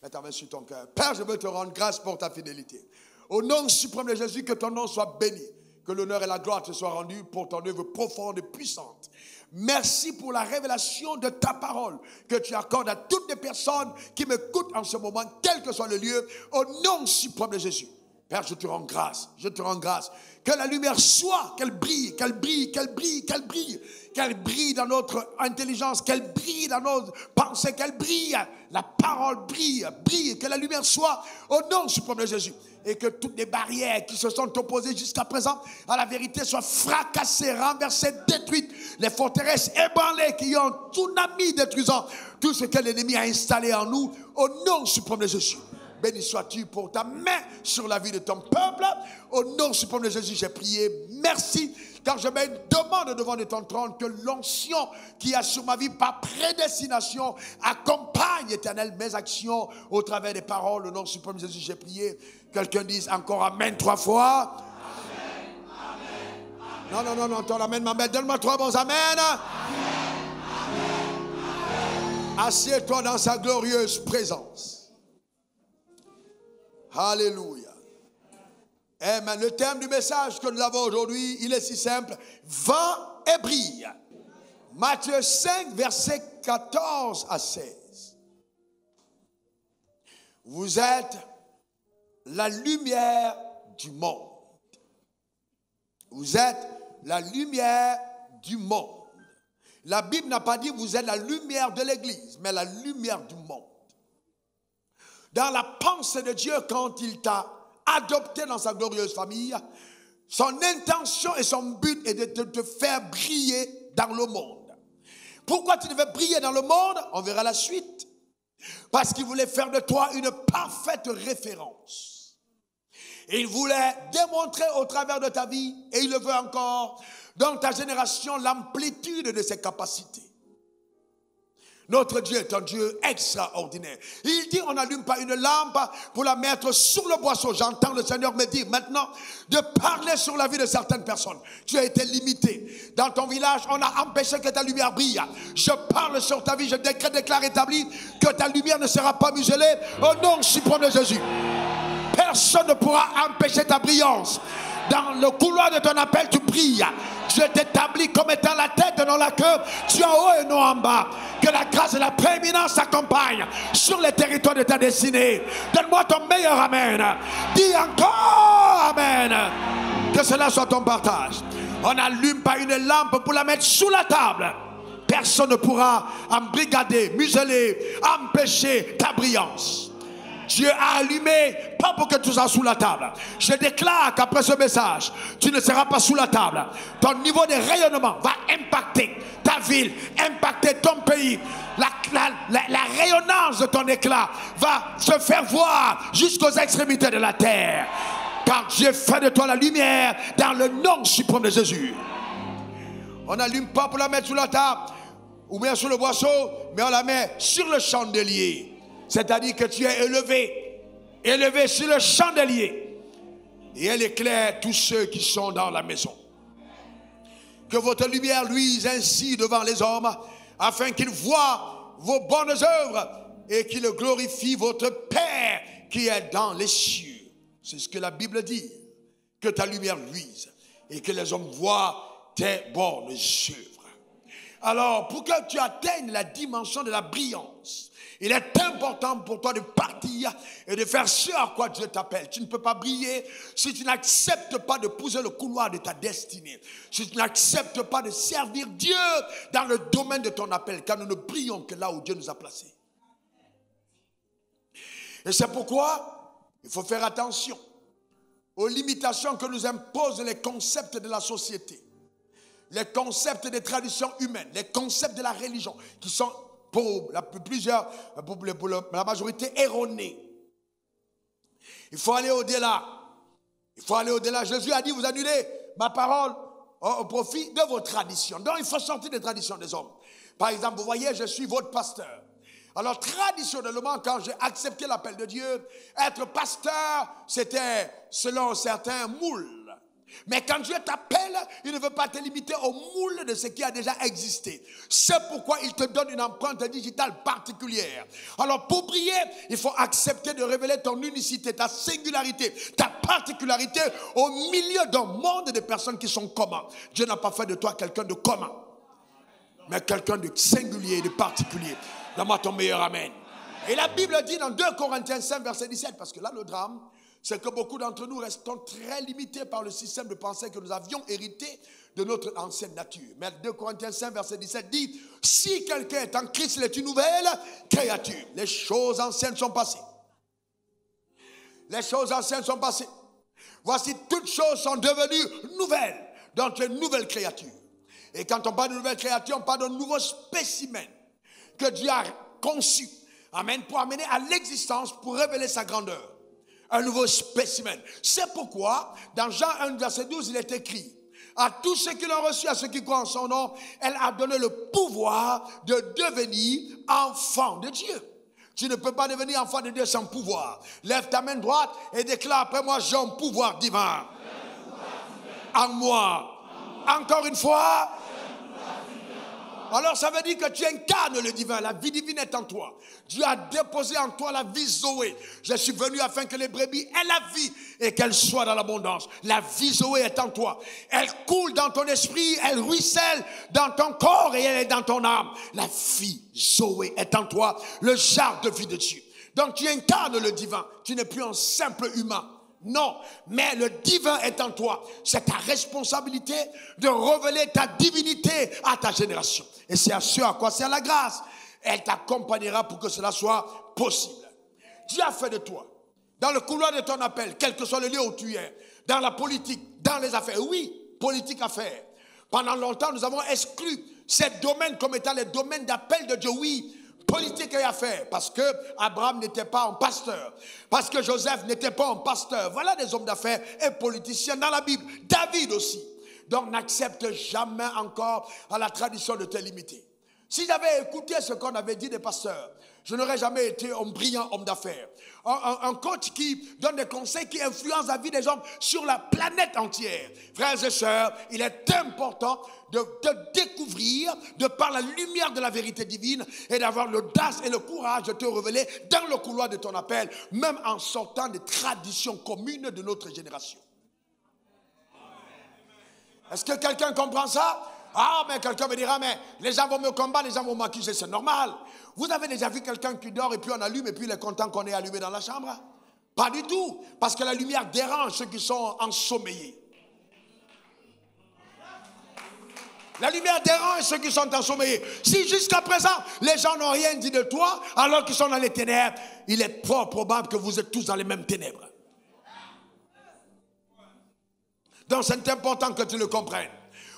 Mets ta main sur ton cœur. Père, je veux te rendre grâce pour ta fidélité. Au nom suprême de Jésus, que ton nom soit béni. Que l'honneur et la gloire te soient rendus pour ton œuvre profonde et puissante. Merci pour la révélation de ta parole que tu accordes à toutes les personnes qui m'écoutent en ce moment, quel que soit le lieu, au nom suprême de Jésus. Père, je te rends grâce, je te rends grâce. Que la lumière soit, qu'elle brille, qu'elle brille, qu'elle brille, qu'elle brille. Qu'elle brille dans notre intelligence, qu'elle brille dans nos pensées, qu'elle brille. La parole brille, brille, que la lumière soit au nom suprême de Jésus. Et que toutes les barrières qui se sont opposées jusqu'à présent à la vérité soient fracassées, renversées, détruites. Les forteresses ébranlées qui ont tsunami détruisant tout ce que l'ennemi a installé en nous au nom suprême de Jésus. Béni sois-tu pour ta main sur la vie de ton peuple. Au nom suprême de Jésus, j'ai prié. Merci. Car je mets une demande devant de ton trône que l'onction qui a sur ma vie par prédestination accompagne, Éternel, mes actions au travers des paroles. Au nom suprême de Jésus, j'ai prié. Quelqu'un dise encore Amen 3 fois. Amen, amen, non, ton Amen m'embête. Donne-moi 3 bons Amen. Assieds-toi dans sa glorieuse présence. Alléluia. Amen. Le thème du message que nous avons aujourd'hui, il est si simple. Va et brille. Matthieu 5, versets 14 à 16. Vous êtes la lumière du monde. Vous êtes la lumière du monde. La Bible n'a pas dit vous êtes la lumière de l'Église, mais la lumière du monde. Dans la pensée de Dieu, quand il t'a adopté dans sa glorieuse famille, son intention et son but est de te faire briller dans le monde. Pourquoi tu devais briller dans le monde? On verra la suite. Parce qu'il voulait faire de toi une parfaite référence. Et il voulait démontrer au travers de ta vie, et il le veut encore, dans ta génération, l'amplitude de ses capacités. Notre Dieu est un Dieu extraordinaire. Il dit, on n'allume pas une lampe pour la mettre sur le boisseau. J'entends le Seigneur me dire maintenant de parler sur la vie de certaines personnes. Tu as été limité. Dans ton village, on a empêché que ta lumière brille. Je parle sur ta vie, je déclare établi que ta lumière ne sera pas muselée au nom suprême de Jésus. Personne ne pourra empêcher ta brillance. Dans le couloir de ton appel, tu brilles. Dieu t'établit comme étant la tête et non la queue. Tu es en haut et non en bas. Que la grâce et la prééminence t'accompagnent sur les territoires de ta destinée. Donne-moi ton meilleur Amen. Dis encore Amen. Que cela soit ton partage. On n'allume pas une lampe pour la mettre sous la table. Personne ne pourra embrigader, museler, empêcher ta brillance. Dieu a allumé, pas pour que tu sois sous la table. Je déclare qu'après ce message, tu ne seras pas sous la table. Ton niveau de rayonnement va impacter ta ville, impacter ton pays. La rayonnance de ton éclat va se faire voir jusqu'aux extrémités de la terre. Car Dieu fait de toi la lumière dans le nom suprême de Jésus. On n'allume pas pour la mettre sous la table ou bien sur le boisseau, mais on la met sur le chandelier. C'est-à-dire que tu es élevé sur le chandelier. Et elle éclaire tous ceux qui sont dans la maison. Que votre lumière luise ainsi devant les hommes, afin qu'ils voient vos bonnes œuvres et qu'ils glorifient votre Père qui est dans les cieux. C'est ce que la Bible dit. Que ta lumière luise et que les hommes voient tes bonnes œuvres. Alors, pour que tu atteignes la dimension de la brillance, il est important pour toi de partir et de faire ce à quoi Dieu t'appelle. Tu ne peux pas briller si tu n'acceptes pas de pousser le couloir de ta destinée. Si tu n'acceptes pas de servir Dieu dans le domaine de ton appel. Car nous ne brillons que là où Dieu nous a placés. Et c'est pourquoi il faut faire attention aux limitations que nous imposent les concepts de la société. Les concepts des traditions humaines. Les concepts de la religion qui sont pour la majorité erronée. Il faut aller au-delà. Il faut aller au-delà. Jésus a dit, vous annulez ma parole au profit de vos traditions. Donc il faut sortir des traditions des hommes. Par exemple, vous voyez, je suis votre pasteur. Alors traditionnellement, quand j'ai accepté l'appel de Dieu, être pasteur, c'était selon certains moules. Mais quand Dieu t'appelle, il ne veut pas te limiter au moule de ce qui a déjà existé. C'est pourquoi il te donne une empreinte digitale particulière. Alors pour prier, il faut accepter de révéler ton unicité, ta singularité, ta particularité au milieu d'un monde de personnes qui sont communs. Dieu n'a pas fait de toi quelqu'un de commun, mais quelqu'un de singulier, de particulier. Donne-moi ton meilleur amen. Et la Bible dit dans 2 Corinthiens 5, verset 17, parce que là le drame, c'est que beaucoup d'entre nous restons très limités par le système de pensée que nous avions hérité de notre ancienne nature. Mais 2 Corinthiens 5, verset 17 dit, si quelqu'un est en Christ, il est une nouvelle créature. Les choses anciennes sont passées. Les choses anciennes sont passées. Voici, toutes choses sont devenues nouvelles. Donc, tu es une nouvelle créature. Et quand on parle de nouvelle créature, on parle d'un nouveau spécimen que Dieu a conçu. Amen, pour amener à l'existence, pour révéler sa grandeur. Un nouveau spécimen. C'est pourquoi, dans Jean 1, verset 12, il est écrit, à tous ceux qui l'ont reçu, à ceux qui croient en son nom, elle a donné le pouvoir de devenir enfant de Dieu. Tu ne peux pas devenir enfant de Dieu sans pouvoir. Lève ta main droite et déclare après moi, j'ai un pouvoir divin. En moi. Encore une fois. Alors ça veut dire que tu incarnes le divin, la vie divine est en toi. Dieu a déposé en toi la vie Zoé. Je suis venu afin que les brebis aient la vie et qu'elle soit dans l'abondance. La vie Zoé est en toi. Elle coule dans ton esprit, elle ruisselle dans ton corps et elle est dans ton âme. La vie Zoé est en toi, le jar de vie de Dieu. Donc tu incarnes le divin, tu n'es plus un simple humain. Non, mais le divin est en toi. C'est ta responsabilité de révéler ta divinité à ta génération. Et c'est à ce à quoi sert la grâce. Elle t'accompagnera pour que cela soit possible. Dieu a fait de toi, dans le couloir de ton appel, quel que soit le lieu où tu es, dans la politique, dans les affaires. Oui, politique affaires. Pendant longtemps, nous avons exclu ces domaines comme étant les domaines d'appel de Dieu. Oui, politique et affaires, parce que Abraham n'était pas un pasteur, parce que Joseph n'était pas un pasteur. Voilà des hommes d'affaires et politiciens dans la Bible. David aussi. Donc n'accepte jamais encore à la tradition de te limiter. Si j'avais écouté ce qu'on avait dit des pasteurs, je n'aurais jamais été un brillant homme d'affaires. Un coach qui donne des conseils qui influencent la vie des gens sur la planète entière. Frères et sœurs, il est important de te découvrir de par la lumière de la vérité divine et d'avoir l'audace et le courage de te révéler dans le couloir de ton appel, même en sortant des traditions communes de notre génération. Est-ce que quelqu'un comprend ça? Ah, mais quelqu'un me dira, mais les gens vont me combattre, les gens vont m'accuser, c'est normal. Vous avez déjà vu quelqu'un qui dort et puis on allume et puis il est content qu'on ait allumé dans la chambre? Pas du tout, parce que la lumière dérange ceux qui sont ensommeillés. La lumière dérange ceux qui sont ensommeillés. Si jusqu'à présent, les gens n'ont rien dit de toi, alors qu'ils sont dans les ténèbres, il est fort probable que vous êtes tous dans les mêmes ténèbres. Donc c'est important que tu le comprennes.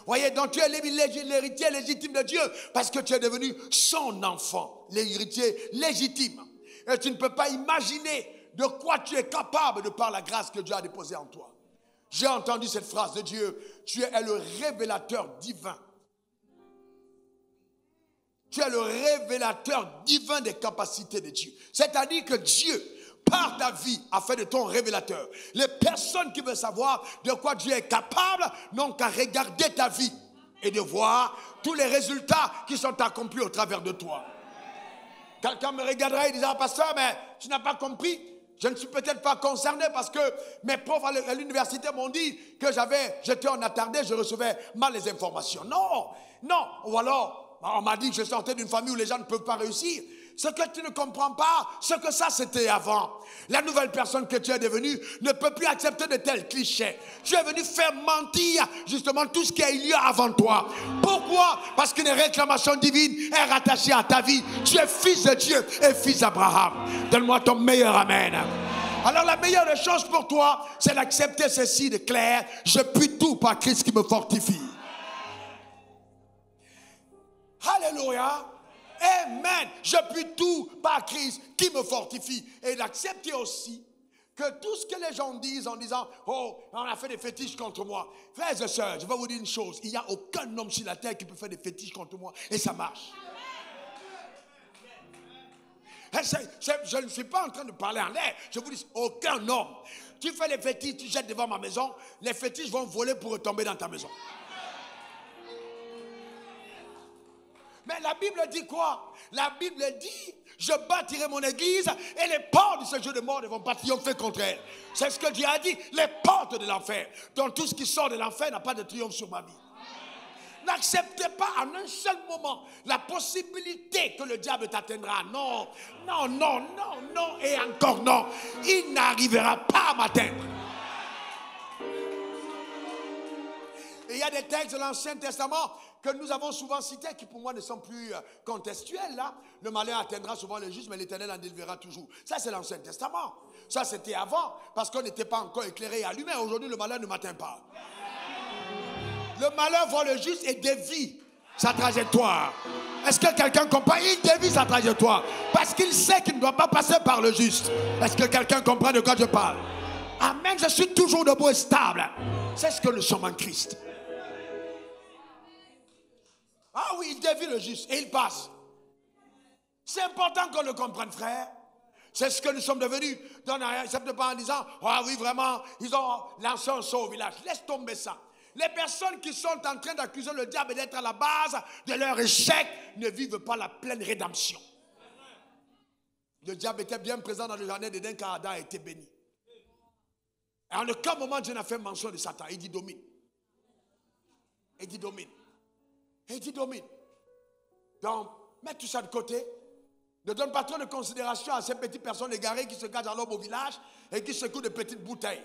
Voyez, donc tu es l'héritier légitime de Dieu parce que tu es devenu son enfant, l'héritier légitime. Et tu ne peux pas imaginer de quoi tu es capable de par la grâce que Dieu a déposée en toi. J'ai entendu cette phrase de Dieu, tu es le révélateur divin. Tu es le révélateur divin des capacités de Dieu. C'est-à-dire que Dieu, par ta vie, a fait de ton révélateur. Les personnes qui veulent savoir de quoi Dieu est capable n'ont qu'à regarder ta vie et de voir tous les résultats qui sont accomplis au travers de toi. Quelqu'un me regarderait et dirait, pasteur, mais tu n'as pas compris. Je ne suis peut-être pas concerné parce que mes profs à l'université m'ont dit que j'étais en attardé, je recevais mal les informations. Non, non. Ou alors, on m'a dit que je sortais d'une famille où les gens ne peuvent pas réussir. Ce que tu ne comprends pas, ce que ça c'était avant. La nouvelle personne que tu es devenue ne peut plus accepter de tels clichés. Tu es venu faire mentir justement tout ce qui a eu lieu avant toi. Pourquoi? Parce qu'une réclamation divine est rattachée à ta vie. Tu es fils de Dieu et fils d'Abraham. Donne-moi ton meilleur amen. Alors la meilleure des choses pour toi, c'est d'accepter ceci de clair. Je puis tout par Christ qui me fortifie. Alléluia. Amen. Je puis tout par Christ qui me fortifie. Et d'accepter aussi que tout ce que les gens disent en disant, oh, on a fait des fétiches contre moi. Frères et sœurs, je vais vous dire une chose. Il n'y a aucun homme sur la terre qui peut faire des fétiches contre moi. Et ça marche. Je ne suis pas en train de parler en l'air. Je vous dis, aucun homme. Tu fais les fétiches, tu jettes devant ma maison, les fétiches vont voler pour retomber dans ta maison. Mais la Bible dit quoi? La Bible dit, je bâtirai mon église et les portes de ce jeu de mort ne vont pas triompher contre elle. C'est ce que Dieu a dit, les portes de l'enfer. Donc tout ce qui sort de l'enfer n'a pas de triomphe sur ma vie. N'acceptez pas en un seul moment la possibilité que le diable t'atteindra. Non, non, non, non, non et encore non. Il n'arrivera pas à m'atteindre. Et il y a des textes de l'Ancien Testament que nous avons souvent cités qui pour moi ne sont plus contextuels. Là. Le malheur atteindra souvent le juste, mais l'Éternel en délivrera toujours. Ça c'est l'Ancien Testament. Ça c'était avant, parce qu'on n'était pas encore éclairé et allumé. Aujourd'hui le malheur ne m'atteint pas. Le malheur voit le juste et dévie sa trajectoire. Est-ce que quelqu'un comprend? Il dévie sa trajectoire parce qu'il sait qu'il ne doit pas passer par le juste. Est-ce que quelqu'un comprend de quoi je parle? Amen, je suis toujours debout et stable. C'est ce que nous sommes en Christ. Ah oui, il dévie le juste et il passe. C'est important qu'on le comprenne, frère. C'est ce que nous sommes devenus. Dans l'accepte pas en disant, ah oui, vraiment, ils ont lancé un saut au village. Laisse tomber ça. Les personnes qui sont en train d'accuser le diable d'être à la base de leur échec ne vivent pas la pleine rédemption. Le diable était bien présent dans le jardin d'Éden quand Adam a été béni. Et en aucun moment Dieu n'a fait mention de Satan. Il dit domine. Il dit domine. Il dit domine. Donc, mets tout ça de côté. Ne donne pas trop de considération à ces petites personnes égarées qui se cachent dans l'ombre au village et qui secouent de petites bouteilles.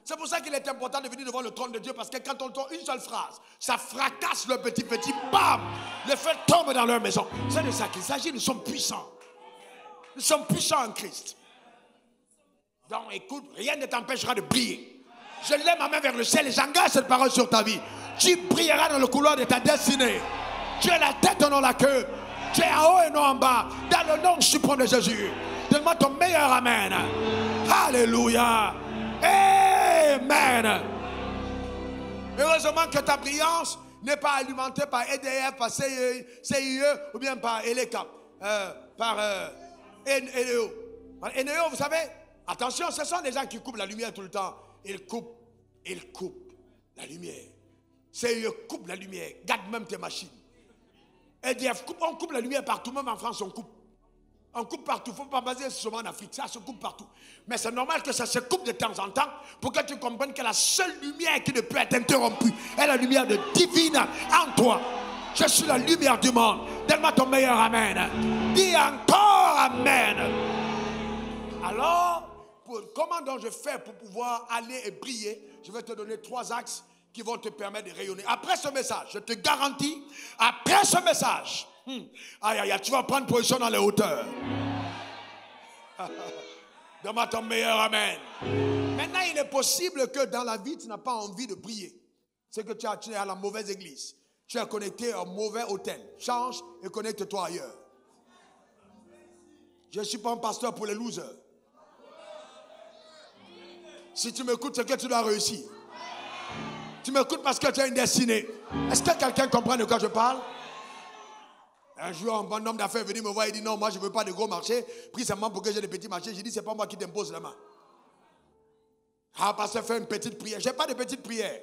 C'est pour ça qu'il est important de venir devant le trône de Dieu, parce que quand on entend une seule phrase, ça fracasse le petit, bam, le feu tombe dans leur maison. C'est de ça qu'il s'agit, nous sommes puissants. Nous sommes puissants en Christ. Donc écoute, rien ne t'empêchera de briller. Je lève ma main vers le ciel et j'engage cette parole sur ta vie. Tu brilleras dans le couloir de ta destinée. Tu es la tête et non la queue. Tu es en haut et non en bas. Dans le nom suprême de Jésus. Donne-moi ton meilleur amen. Alléluia. Amen. Heureusement que ta brillance n'est pas alimentée par EDF, par CIE ou bien par ELECAP, par Eneo. Eneo, vous savez, attention, ce sont des gens qui coupent la lumière tout le temps. Ils coupent la lumière. CIE coupe la lumière. Garde même tes machines. EDF coupe, on coupe la lumière partout, même en France on coupe. On coupe partout, il ne faut pas baser seulement en Afrique, ça se coupe partout. Mais c'est normal que ça se coupe de temps en temps pour que tu comprennes que la seule lumière qui ne peut être interrompue est la lumière de divine en toi. Je suis la lumière du monde. Donne-moi ton meilleur amen. Dis encore amen. Alors, comment donc je fais pour pouvoir aller et briller? Je vais te donner 3 axes qui vont te permettre de rayonner. Après ce message, je te garantis, après ce message, aïe, aïe, tu vas prendre position dans les hauteurs. Donne-moi ton meilleur amen. Maintenant, il est possible que dans la vie, tu n'as pas envie de briller. C'est que tu es à la mauvaise église. Tu es connecté à un mauvais hôtel. Change et connecte-toi ailleurs. Je ne suis pas un pasteur pour les losers. Si tu m'écoutes, c'est que tu dois réussir. Tu m'écoutes parce que tu as une destinée. Est-ce que quelqu'un comprend de quoi je parle? Un jour, un bon homme d'affaires est venu me voir et dit non, moi je ne veux pas de gros marchés. Pris seulement pour que j'ai des petits marchés. J'ai dit, c'est pas moi qui t'impose la main. Ah, pasteur, fais une petite prière. Je n'ai pas de petite prière.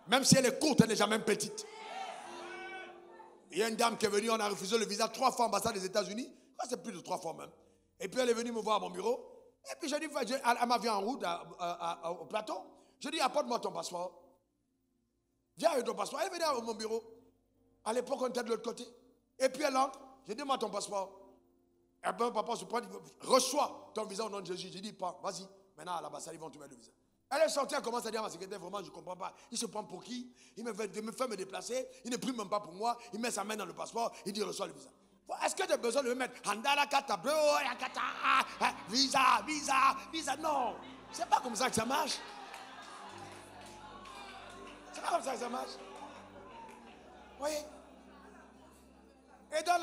Même si elle est courte, elle n'est jamais petite. Il y a une dame qui est venue, on a refusé le visa 3 fois à l'ambassade des États-Unis. C'est plus de 3 fois même. Et puis elle est venue me voir à mon bureau. Et puis j'ai dit, elle m'a vu en route au plateau. Je dis, apporte-moi ton passeport. Viens avec ton passeport. Elle est venue à mon bureau. À l'époque, on était de l'autre côté. Et puis elle entre. J'ai dit, moi ton passeport. Et bien, papa se prend, reçois ton visa au nom de Jésus. J'ai dit, prends, vas-y. Maintenant, à l'ambassade, ils vont te mettre le visa. Elle est sortie, elle commence à dire à ma secrétaire, vraiment, je ne comprends pas. Il se prend pour qui? Il me fait me déplacer. Il ne prie même pas pour moi. Il met sa main dans le passeport. Il dit, reçois le visa. Est-ce que tu as besoin de me mettre visa? Non. C'est pas comme ça que ça marche. C'est pas comme ça que ça marche. Vous voyez? Et donc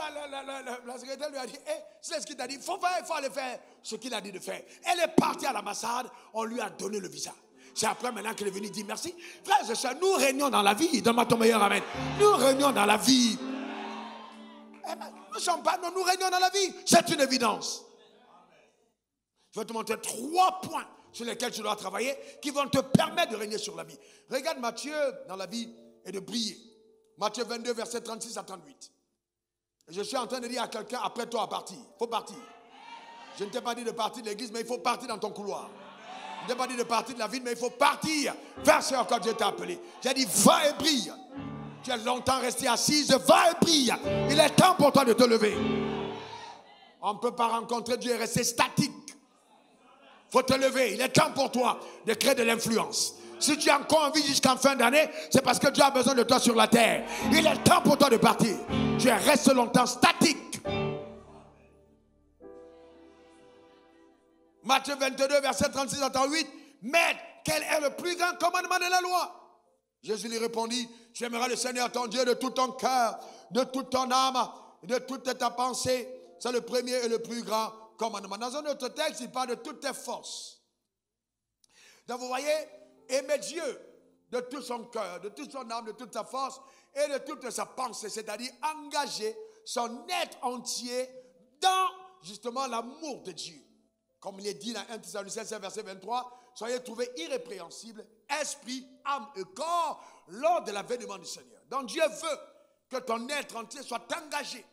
la secrétaire lui a dit, c'est ce qu'il t'a dit, il faut aller faire ce qu'il a dit de faire. Elle est partie à l'ambassade, on lui a donné le visa. C'est après maintenant qu'elle est venue dire merci. Frères et sœurs, nous régnons dans la vie. Donne-moi ton meilleur amen. Nous régnons dans la vie. Nous régnons dans la vie. C'est une évidence. Je vais te montrer 3 points sur lesquels tu dois travailler qui vont te permettre de régner sur la vie. Regarde Matthieu dans la vie et de briller. Matthieu 22, verset 36 à 38. Je suis en train de dire à quelqu'un, après toi à partir. Il faut partir. Je ne t'ai pas dit de partir de l'église, mais il faut partir dans ton couloir. Je ne t'ai pas dit de partir de la ville, mais il faut partir vers ce à quoi Dieu t'a appelé. J'ai dit, va et brille. Tu es longtemps resté assise, va et brille. Il est temps pour toi de te lever. On ne peut pas rencontrer Dieu et rester statique. Il faut te lever. Il est temps pour toi de créer de l'influence. Si tu es encore en vie jusqu'en fin d'année, c'est parce que Dieu a besoin de toi sur la terre. Il est temps pour toi de partir. Tu restes longtemps statique. Matthieu 22, verset 36 à 38. Mais quel est le plus grand commandement de la loi? Jésus lui répondit, tu aimeras le Seigneur ton Dieu de tout ton cœur, de toute ton âme, de toute ta pensée. C'est le premier et le plus grand commandement. Dans un autre texte, il parle de toutes tes forces. Donc vous voyez, aimer Dieu de tout son cœur, de toute son âme, de toute sa force et de toute sa pensée, c'est-à-dire engager son être entier dans justement l'amour de Dieu. Comme il est dit dans 1 Thessaloniciens 5, verset 23, soyez trouvés irrépréhensibles, esprit, âme et corps, lors de l'avènement du Seigneur. Donc Dieu veut que ton être entier soit engagé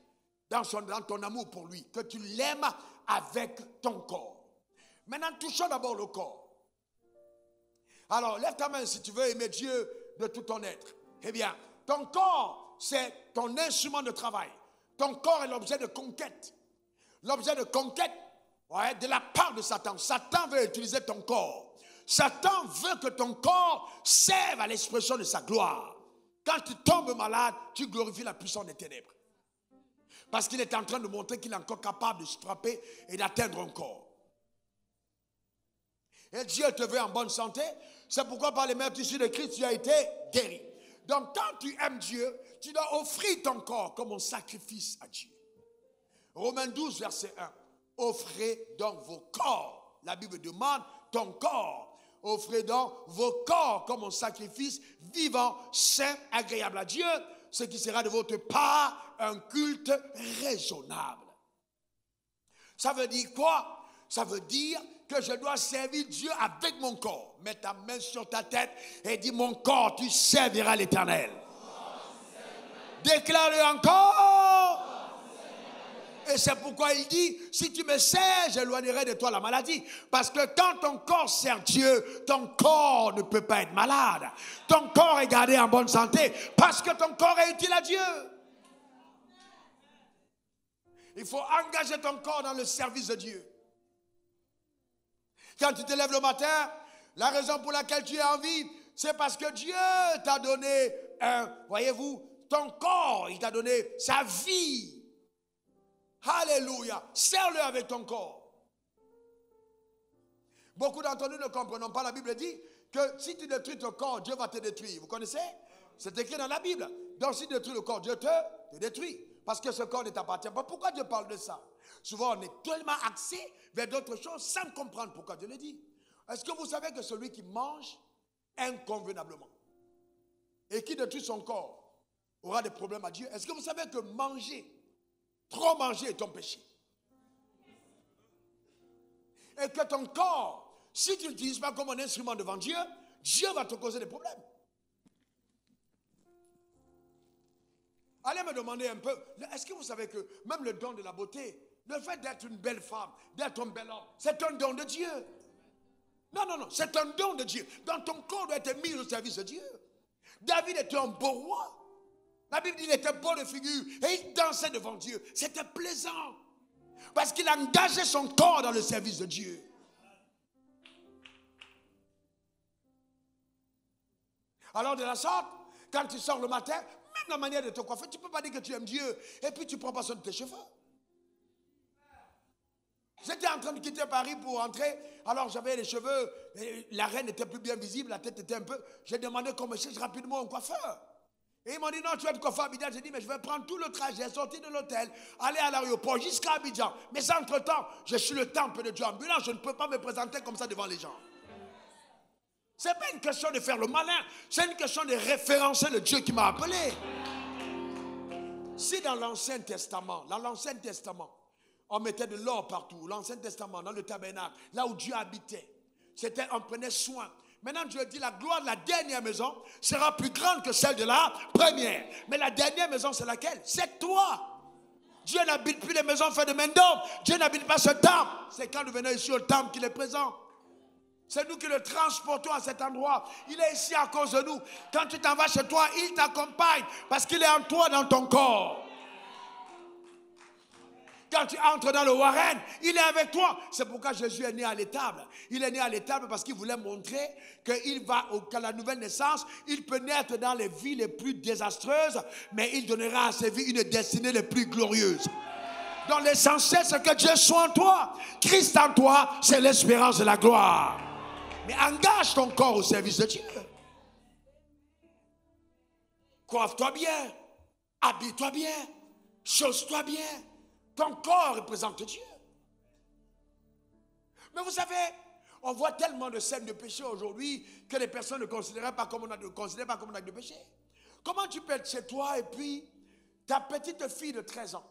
dans ton amour pour lui, que tu l'aimes avec ton corps. Maintenant, touchons d'abord le corps. Alors, lève ta main si tu veux aimer Dieu de tout ton être. Eh bien, ton corps, c'est ton instrument de travail. Ton corps est l'objet de conquête. L'objet de conquête, ouais, de la part de Satan. Satan veut utiliser ton corps. Satan veut que ton corps serve à l'expression de sa gloire. Quand tu tombes malade, tu glorifies la puissance des ténèbres. Parce qu'il est en train de montrer qu'il est encore capable de se frapper et d'atteindre un corps. Et Dieu te veut en bonne santé. C'est pourquoi par les mêmes tissus de Christ, tu as été guéri. Donc quand tu aimes Dieu, tu dois offrir ton corps comme un sacrifice à Dieu. Romains 12, verset 1. Offrez donc vos corps. La Bible demande ton corps. Offrez donc vos corps comme un sacrifice vivant, saint, agréable à Dieu, ce qui sera de votre part un culte raisonnable. Ça veut dire quoi? Ça veut dire que je dois servir Dieu avec mon corps. Mets ta main sur ta tête et dis, mon corps, tu serviras l'Éternel. Déclare-le encore. Et c'est pourquoi il dit, si tu me sers, j'éloignerai de toi la maladie. Parce que quand ton corps sert Dieu, ton corps ne peut pas être malade. Ton corps est gardé en bonne santé parce que ton corps est utile à Dieu. Il faut engager ton corps dans le service de Dieu. Quand tu te lèves le matin, la raison pour laquelle tu es en vie, c'est parce que Dieu t'a donné voyez-vous, ton corps, il t'a donné sa vie. Alléluia. Sers-le avec ton corps. Beaucoup d'entre nous ne comprenons pas. La Bible dit que si tu détruis ton corps, Dieu va te détruire. Vous connaissez? C'est écrit dans la Bible. Donc si tu détruis le corps, Dieu te détruit. Parce que ce corps ne t'appartient pas. Pourquoi Dieu parle de ça? Souvent, on est tellement axé vers d'autres choses sans comprendre pourquoi Dieu le dit. Est-ce que vous savez que celui qui mange inconvenablement et qui détruit son corps aura des problèmes à Dieu? Est-ce que vous savez que trop manger est ton péché? Et que ton corps, si tu ne l'utilises pas comme un instrument devant Dieu, Dieu va te causer des problèmes. Allez me demander un peu, est-ce que vous savez que même le don de la beauté, le fait d'être une belle femme, d'être un bel homme, c'est un don de Dieu. Non, c'est un don de Dieu. Donc ton corps doit être mis au service de Dieu. David était un beau roi. La Bible dit qu'il était beau de figure et il dansait devant Dieu. C'était plaisant. Parce qu'il engageait son corps dans le service de Dieu. Alors de la sorte, quand tu sors le matin, même la manière de te coiffer, tu ne peux pas dire que tu aimes Dieu et puis tu prends pas soin de tes cheveux. J'étais en train de quitter Paris pour rentrer, alors j'avais les cheveux, la reine était plus bien visible, la tête était un peu... J'ai demandé qu'on me cherche rapidement un coiffeur. Et ils m'ont dit non, tu vas être coiffé à Abidjan. J'ai dit mais je vais prendre tout le trajet, sortir de l'hôtel, aller à l'aéroport jusqu'à Abidjan. Mais entre-temps, je suis le temple de Dieu ambulant, je ne peux pas me présenter comme ça devant les gens. Ce n'est pas une question de faire le malin, c'est une question de référencer le Dieu qui m'a appelé. Si dans l'Ancien Testament, On mettait de l'or partout. L'Ancien Testament, dans le tabernacle, là où Dieu habitait. On prenait soin. Maintenant, Dieu dit, la gloire de la dernière maison sera plus grande que celle de la première. Mais la dernière maison, c'est laquelle? C'est toi. Dieu n'habite plus les maisons faites de main d'homme. Dieu n'habite pas ce temple. C'est quand nous venons ici au temple qu'il est présent. C'est nous qui le transportons à cet endroit. Il est ici à cause de nous. Quand tu t'en vas chez toi, il t'accompagne parce qu'il est en toi, dans ton corps. Quand tu entres dans le Warren, il est avec toi. C'est pourquoi Jésus est né à l'étable. Il est né à l'étable parce qu'il voulait montrer qu'à la nouvelle naissance, il peut naître dans les vies les plus désastreuses, mais il donnera à ses vies une destinée les plus glorieuse. Donc l'essentiel, c'est que Dieu soit en toi. Christ en toi, c'est l'espérance de la gloire. Mais engage ton corps au service de Dieu. Coiffe-toi bien, habille-toi bien, chausse-toi bien. Ton corps représente Dieu. Mais vous savez, on voit tellement de scènes de péché aujourd'hui que les personnes ne considèrent pas comme un acte de péché. Comment tu peux être chez toi et puis ta petite fille de 13 ans,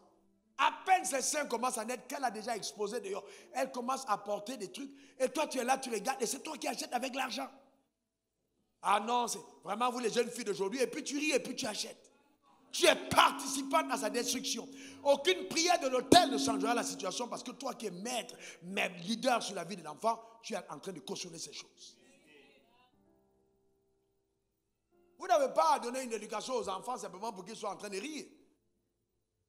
à peine ses seins commencent à naître, qu'elle a déjà exposé dehors, elle commence à porter des trucs et toi tu es là, tu regardes et c'est toi qui achètes avec l'argent. Ah non, c'est vraiment vous les jeunes filles d'aujourd'hui et puis tu ris et puis tu achètes. Tu es participant à sa destruction. Aucune prière de l'autel ne changera la situation parce que toi qui es maître, même leader sur la vie de l'enfant, tu es en train de cautionner ces choses. Vous n'avez pas à donner une éducation aux enfants simplement pour qu'ils soient en train de rire.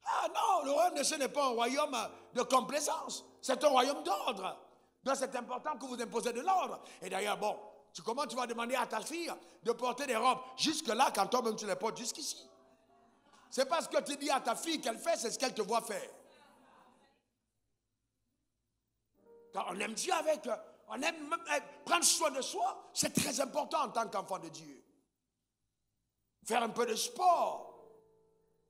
Ah non, le royaume de Dieu n'est pas un royaume de complaisance. C'est un royaume d'ordre. Donc c'est important que vous imposez de l'ordre. Et d'ailleurs, bon, comment tu vas demander à ta fille de porter des robes jusque-là quand toi-même tu les portes jusqu'ici? C'est pas ce que tu dis à ta fille qu'elle fait, c'est ce qu'elle te voit faire. Quand on aime Dieu on aime prendre soin de soi, c'est très important en tant qu'enfant de Dieu. Faire un peu de sport.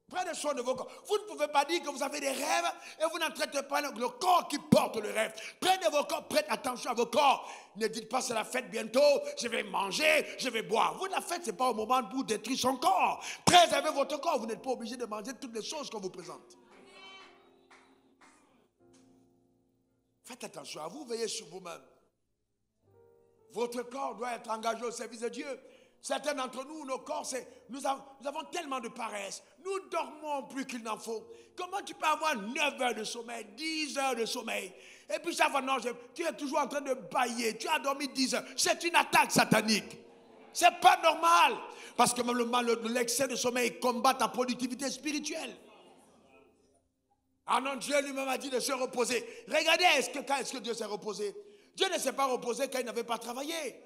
Prenez soin de vos corps. Vous ne pouvez pas dire que vous avez des rêves et vous n'entraînez pas le corps qui porte le rêve. Prenez vos corps, prêtez attention à vos corps. Ne dites pas c'est la fête bientôt, je vais manger, je vais boire. Vous, la fête, ce n'est pas au moment pour détruire son corps. Préservez votre corps, vous n'êtes pas obligé de manger toutes les choses qu'on vous présente. Faites attention à vous, veillez sur vous-même. Votre corps doit être engagé au service de Dieu. Certains d'entre nous, nos corps, nous avons tellement de paresse. Nous dormons plus qu'il n'en faut. Comment tu peux avoir 9 heures de sommeil, 10 heures de sommeil? Et puis ça va, non, tu es toujours en train de bâiller. Tu as dormi 10 heures. C'est une attaque satanique. C'est pas normal. Parce que même l'excès de sommeil combat ta productivité spirituelle. Ah non, Dieu lui-même a dit de se reposer. Regardez, quand est-ce que Dieu s'est reposé? Dieu ne s'est pas reposé quand il n'avait pas travaillé.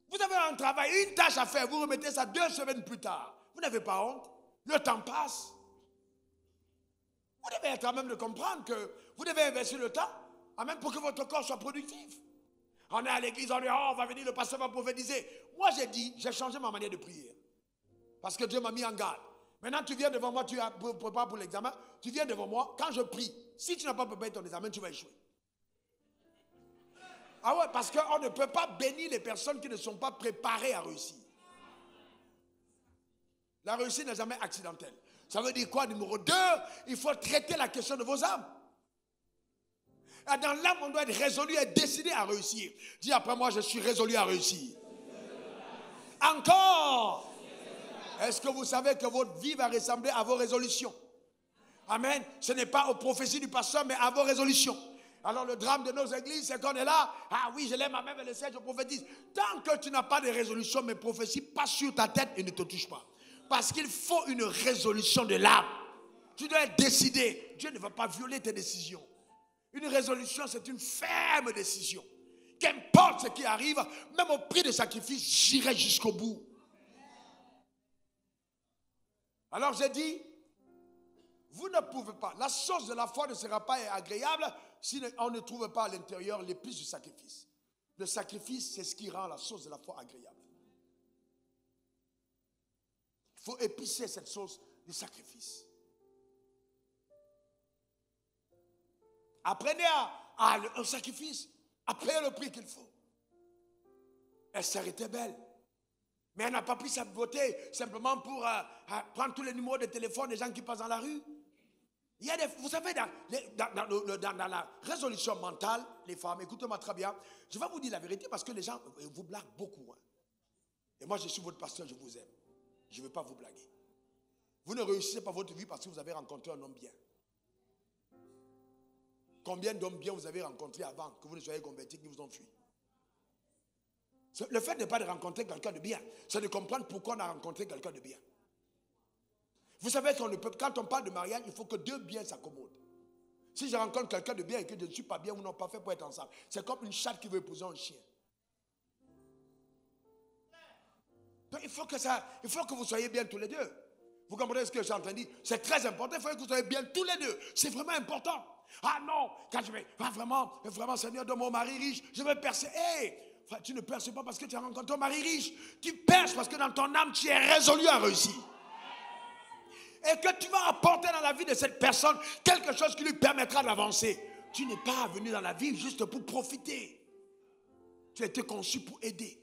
Vous avez un travail, une tâche à faire, vous remettez ça 2 semaines plus tard. Vous n'avez pas honte. Le temps passe. Vous devez être à même de comprendre que vous devez investir le temps, à même pour que votre corps soit productif. On est à l'église, on dit, oh, on va venir, le pasteur va prophétiser. Moi, j'ai changé ma manière de prier. Parce que Dieu m'a mis en garde. Maintenant, tu viens devant moi, tu prépares pour l'examen, tu viens devant moi, quand je prie, si tu n'as pas préparé ton examen, tu vas échouer. Ah ouais, parce qu'on ne peut pas bénir les personnes qui ne sont pas préparées à réussir. La réussite n'est jamais accidentelle. Ça veut dire quoi? Numéro 2, il faut traiter la question de vos âmes. Et dans l'âme, on doit être résolu et décidé à réussir. Dis après moi, je suis résolu à réussir. Encore. Est-ce que vous savez que votre vie va ressembler à vos résolutions? Amen. Ce n'est pas aux prophéties du pasteur, mais à vos résolutions. Alors le drame de nos églises, c'est qu'on est là. Ah oui, je lève ma main vers le ciel, je prophétise. Tant que tu n'as pas de résolution, mes prophéties passent sur ta tête et ne te touchent pas. Parce qu'il faut une résolution de l'âme. Tu dois être décidé. Dieu ne va pas violer tes décisions. Une résolution, c'est une ferme décision. Qu'importe ce qui arrive, même au prix de sacrifice, j'irai jusqu'au bout. Alors j'ai dit, vous ne pouvez pas. La sauce de la foi ne sera pas agréable si on ne trouve pas à l'intérieur l'épice du sacrifice. Le sacrifice, c'est ce qui rend la sauce de la foi agréable. Il faut épicer cette sauce du sacrifice. Apprenez un sacrifice. Payez le prix qu'il faut. Esther était belle. Mais elle n'a pas pris sa beauté simplement pour prendre tous les numéros de téléphone des gens qui passent dans la rue. Il y a vous savez, dans la résolution mentale, les femmes, écoutez-moi très bien, je vais vous dire la vérité parce que les gens vous blaguent beaucoup. Hein. Et moi, je suis votre pasteur, je vous aime. Je ne veux pas vous blaguer. Vous ne réussissez pas votre vie parce que vous avez rencontré un homme bien. Combien d'hommes bien vous avez rencontrés avant que vous ne soyez convertis, qui vous ont fui? Le fait n'est pas de rencontrer quelqu'un de bien, c'est de comprendre pourquoi on a rencontré quelqu'un de bien. Vous savez qu'on ne peut, quand on parle de mariage, il faut que deux biens s'accommodent. Si je rencontre quelqu'un de bien et que je ne suis pas bien, vous n'avez pas fait pour être ensemble. C'est comme une chatte qui veut épouser un chien. Donc il faut que vous soyez bien tous les deux. Vous comprenez ce que je suis en train de dire? C'est très important, il faut que vous soyez bien tous les deux. C'est vraiment important. Ah non, quand je vais, vraiment, Seigneur, donne mon mari riche, je vais percer. Hey, tu ne perces pas parce que tu as rencontré un mari riche. Tu perces parce que dans ton âme, tu es résolu à réussir. Et que tu vas apporter dans la vie de cette personne quelque chose qui lui permettra d'avancer. Tu n'es pas venu dans la vie juste pour profiter. Tu as été conçu pour aider.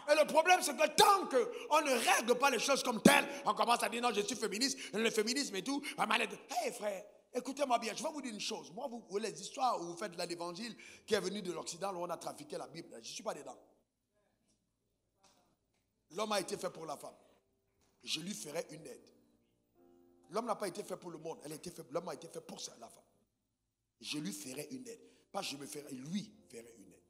Et le problème, c'est que tant qu'on ne règle pas les choses comme telles, on commence à dire non, je suis féministe, le féminisme et tout. Hey frère, écoutez-moi bien, je vais vous dire une chose. Moi, vous les histoires où vous faites l'évangile qui est venu de l'Occident, où on a trafiqué la Bible, je ne suis pas dedans. L'homme a été fait pour la femme. Je lui ferai une aide. L'homme n'a pas été fait pour le monde. L'homme a été fait pour ça, la femme. Je lui ferai une aide. Pas je me ferai, lui ferai une aide.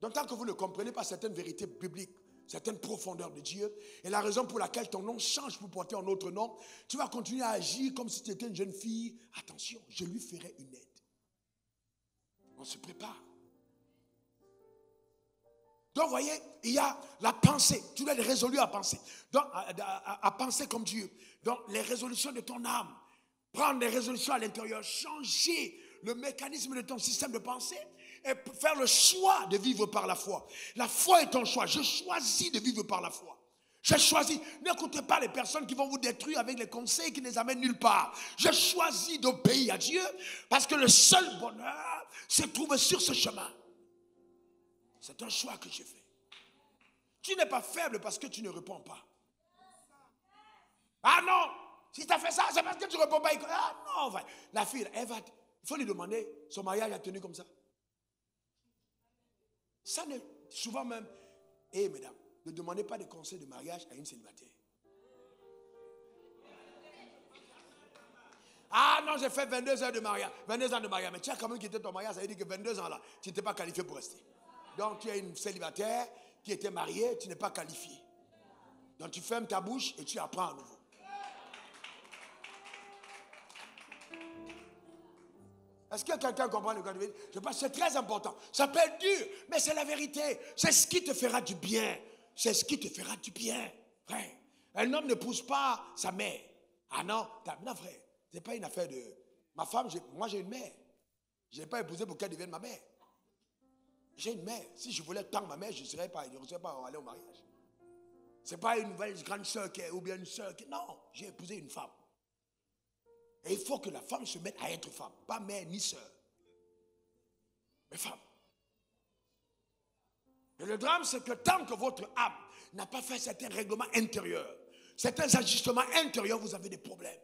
Donc tant que vous ne comprenez pas certaines vérités bibliques, certaines profondeurs de Dieu, et la raison pour laquelle ton nom change pour porter un autre nom, tu vas continuer à agir comme si tu étais une jeune fille. Attention, je lui ferai une aide. On se prépare. Donc, vous voyez, il y a la pensée. Tu dois être résolu à penser. Donc, à penser comme Dieu. Donc, les résolutions de ton âme. Prendre des résolutions à l'intérieur. Changer le mécanisme de ton système de pensée. Et faire le choix de vivre par la foi. La foi est ton choix. Je choisis de vivre par la foi. J'ai choisi. N'écoutez pas les personnes qui vont vous détruire avec les conseils qui ne les amènent nulle part. J'ai choisi d'obéir à Dieu parce que le seul bonheur se trouve sur ce chemin. C'est un choix que j'ai fait. Tu n'es pas faible parce que tu ne réponds pas. Ah non, si tu as fait ça, c'est parce que tu ne réponds pas. Ah non, la fille, il faut lui demander, son mariage a tenu comme ça. Ça ne, souvent même, mesdames, ne demandez pas de conseils de mariage à une célibataire. Ah non, j'ai fait 22 heures de mariage. 22 ans de mariage. Mais tu as quand même quitté ton mariage, ça veut dire que 22 ans là, tu n'étais pas qualifié pour rester. Donc tu es une célibataire qui était mariée, tu n'es pas qualifié. Donc tu fermes ta bouche et tu apprends à nouveau. Est-ce que quelqu'un comprend le cas de vie? Je pense que c'est très important. Ça peut être dur, mais c'est la vérité. C'est ce qui te fera du bien. C'est ce qui te fera du bien. Frère, un homme ne pousse pas sa mère. Ah non, non frère, c'est pas une affaire de... Ma femme, moi j'ai une mère. Je n'ai pas épousé pour qu'elle devienne ma mère. J'ai une mère. Si je voulais tant ma mère, je ne serais pas allé au mariage. Ce n'est pas une nouvelle grande soeur ou bien une soeur. Non, j'ai épousé une femme. Et il faut que la femme se mette à être femme. Pas mère ni soeur. Mais femme. Et le drame, c'est que tant que votre âme n'a pas fait certains règlements intérieurs, certains ajustements intérieurs, vous avez des problèmes.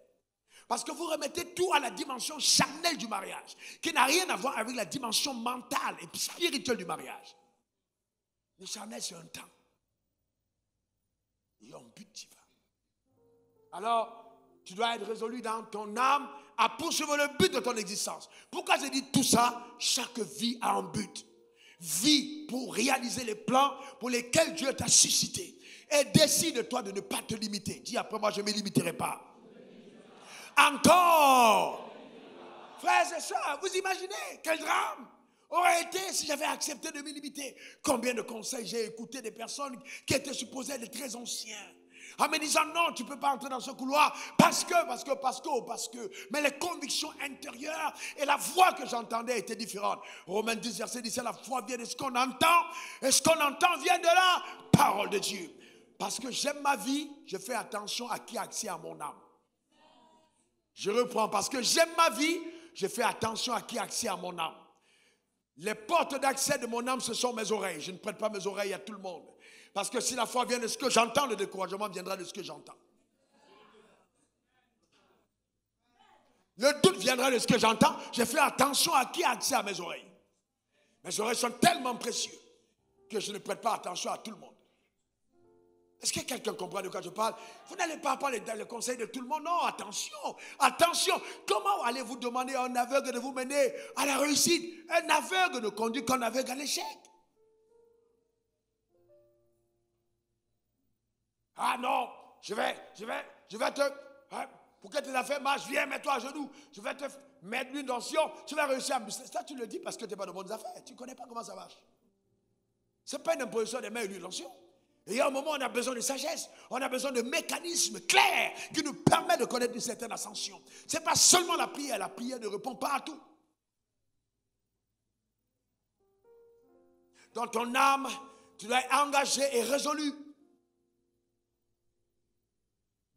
Parce que vous remettez tout à la dimension charnelle du mariage, qui n'a rien à voir avec la dimension mentale et spirituelle du mariage. Le charnel, c'est un temps. Il y a un but divin. Alors, tu dois être résolu dans ton âme à poursuivre le but de ton existence. Pourquoi je dis tout ça? Chaque vie a un but. Vis pour réaliser les plans pour lesquels Dieu t'a suscité. Et décide-toi de ne pas te limiter. Dis après moi, je ne me limiterai pas. Encore. Frères et sœurs, vous imaginez quel drame aurait été si j'avais accepté de me limiter. Combien de conseils j'ai écouté des personnes qui étaient supposées être très anciens, en me disant non, tu ne peux pas entrer dans ce couloir parce que. Mais les convictions intérieures et la voix que j'entendais étaient différentes. Romains 10, verset 17, la foi vient de ce qu'on entend et ce qu'on entend vient de la parole de Dieu. Parce que j'aime ma vie, je fais attention à qui a accès à mon âme. Je reprends, parce que j'aime ma vie, je fais attention à qui a accès à mon âme. Les portes d'accès de mon âme, ce sont mes oreilles. Je ne prête pas mes oreilles à tout le monde. Parce que si la foi vient de ce que j'entends, le découragement viendra de ce que j'entends. Le doute viendra de ce que j'entends. Je fais attention à qui a accès à mes oreilles. Mes oreilles sont tellement précieuses que je ne prête pas attention à tout le monde. Est-ce que quelqu'un comprend de quoi je parle? Vous n'allez pas prendre le conseil de tout le monde. Non, attention, attention. Comment allez-vous demander à un aveugle de vous mener à la réussite? Un aveugle ne conduit qu'un aveugle à l'échec. Ah non, je vais te... Hein, pour que tes affaires marchent, viens, mets-toi à genoux. Je vais te mettre l'huile d'onction. Tu vas réussir à me... Ça, tu le dis parce que tu n'es pas de bonnes affaires. Tu ne connais pas comment ça marche. Ce n'est pas une imposition de mettre l'huile d'onction. Et il y a un moment, on a besoin de sagesse. On a besoin de mécanismes clairs qui nous permettent de connaître une certaine ascension. Ce n'est pas seulement la prière. La prière ne répond pas à tout. Dans ton âme, tu dois être engagé et résolu.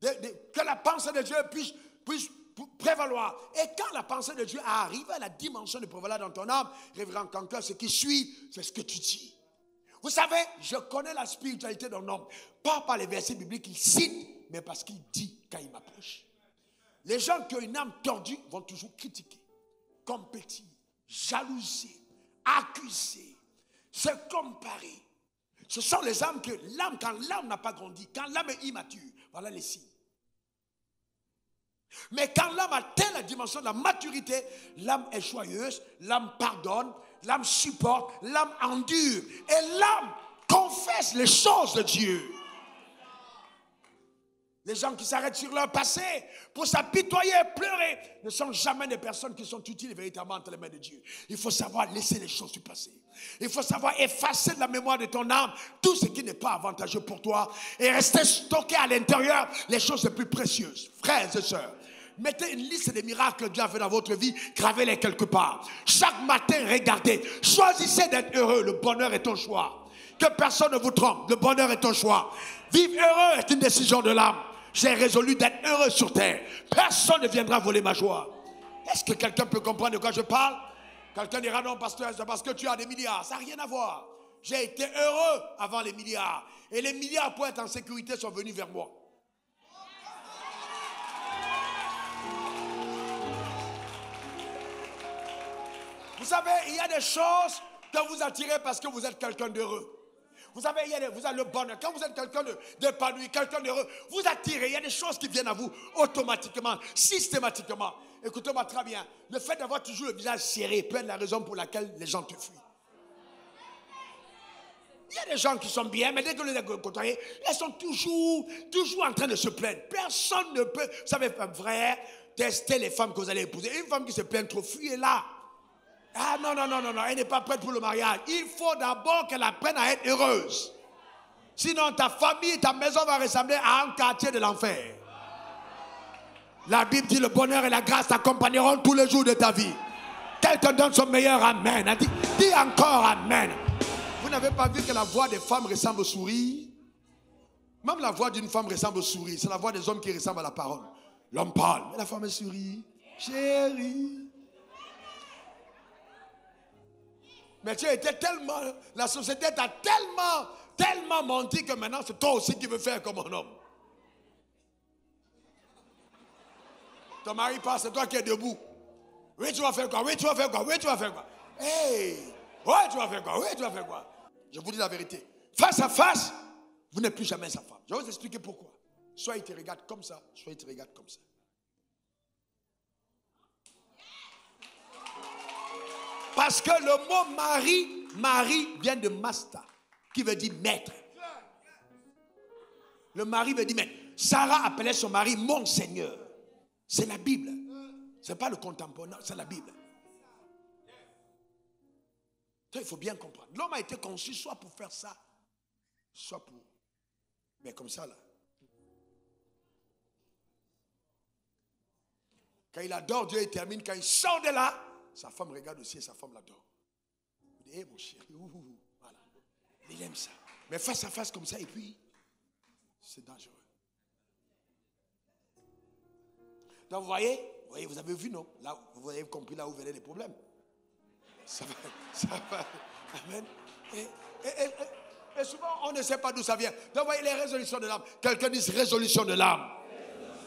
Que la pensée de Dieu puisse prévaloir. Et quand la pensée de Dieu arrive à la dimension de prévaloir dans ton âme, révérend Cancan, ce qui suit, c'est ce que tu dis. Vous savez, je connais la spiritualité d'un homme, pas par les versets bibliques qu'il cite, mais parce qu'il dit quand il m'approche. Les gens qui ont une âme tordue vont toujours critiquer, compétir, jalouser, accuser, se comparer. Ce sont les âmes que quand l'âme n'a pas grandi, quand l'âme est immature, voilà les signes. Mais quand l'âme atteint la dimension de la maturité, l'âme est joyeuse, l'âme pardonne, l'âme supporte, l'âme endure. Et l'âme confesse les choses de Dieu. Les gens qui s'arrêtent sur leur passé pour s'apitoyer et pleurer ne sont jamais des personnes qui sont utiles véritablement entre les mains de Dieu. Il faut savoir laisser les choses du passé. Il faut savoir effacer de la mémoire de ton âme tout ce qui n'est pas avantageux pour toi et rester stocké à l'intérieur les choses les plus précieuses. Frères et sœurs, mettez une liste des miracles que Dieu a fait dans votre vie, gravez-les quelque part. Chaque matin, regardez. Choisissez d'être heureux. Le bonheur est ton choix. Que personne ne vous trompe. Le bonheur est ton choix. Vivre heureux est une décision de l'âme. J'ai résolu d'être heureux sur terre. Personne ne viendra voler ma joie. Est-ce que quelqu'un peut comprendre de quoi je parle? Quelqu'un dira non, pasteur, c'est parce que tu as des milliards. Ça n'a rien à voir. J'ai été heureux avant les milliards. Et les milliards pour être en sécurité sont venus vers moi. Vous savez, il y a des choses que vous attirez parce que vous êtes quelqu'un d'heureux. Vous savez, vous avez le bonheur. Quand vous êtes quelqu'un d'épanoui, quelqu'un d'heureux, vous attirez. Il y a des choses qui viennent à vous automatiquement, systématiquement. Écoutez-moi très bien. Le fait d'avoir toujours le visage serré peut être la raison pour laquelle les gens te fuient. Il y a des gens qui sont bien, mais dès que vous les côtoyez, elles sont toujours en train de se plaindre. Personne ne peut, vous savez, frère, tester les femmes que vous allez épouser. Une femme qui se plaint trop, fuyez-la. Ah non, elle n'est pas prête pour le mariage. Il faut d'abord qu'elle apprenne à être heureuse. Sinon, ta famille, ta maison va ressembler à un quartier de l'enfer. La Bible dit le bonheur et la grâce t'accompagneront tous les jours de ta vie. Quelqu'un donne son meilleur amen. Dis encore amen. Vous n'avez pas vu que la voix des femmes ressemble au sourire? Même la voix d'une femme ressemble au sourire. C'est la voix des hommes qui ressemble à la parole. L'homme parle, mais la femme est sourit. Chérie. Mais tu étais tellement, la société t'a tellement menti que maintenant c'est toi aussi qui veux faire comme un homme. Ton mari passe, c'est toi qui es debout. Oui, tu vas faire quoi? Oui, tu vas faire quoi? Oui, tu vas faire quoi? Hey! Ouais, tu vas faire quoi? Oui, tu vas faire quoi? Je vous dis la vérité. Face à face, vous n'êtes plus jamais sa femme. Je vais vous expliquer pourquoi. Soit il te regarde comme ça, soit il te regarde comme ça. Parce que le mot mari vient de masta, qui veut dire maître. Le mari veut dire maître. Sarah appelait son mari mon Seigneur. C'est la Bible. Ce n'est pas le contemporain, c'est la Bible. Ça, il faut bien comprendre. L'homme a été conçu soit pour faire ça, soit pour... Mais comme ça, là. Quand il adore Dieu, il termine. Quand il sort de là, sa femme regarde aussi et sa femme l'adore. Il dit, hé mon chéri, voilà. Il aime ça. Mais face à face comme ça, et puis, c'est dangereux. Donc vous voyez, vous avez vu, non? Là, vous avez compris là où venaient les problèmes. Ça va. Amen. Et souvent, on ne sait pas d'où ça vient. Donc vous voyez les résolutions de l'âme. Quelqu'un dit résolution de l'âme.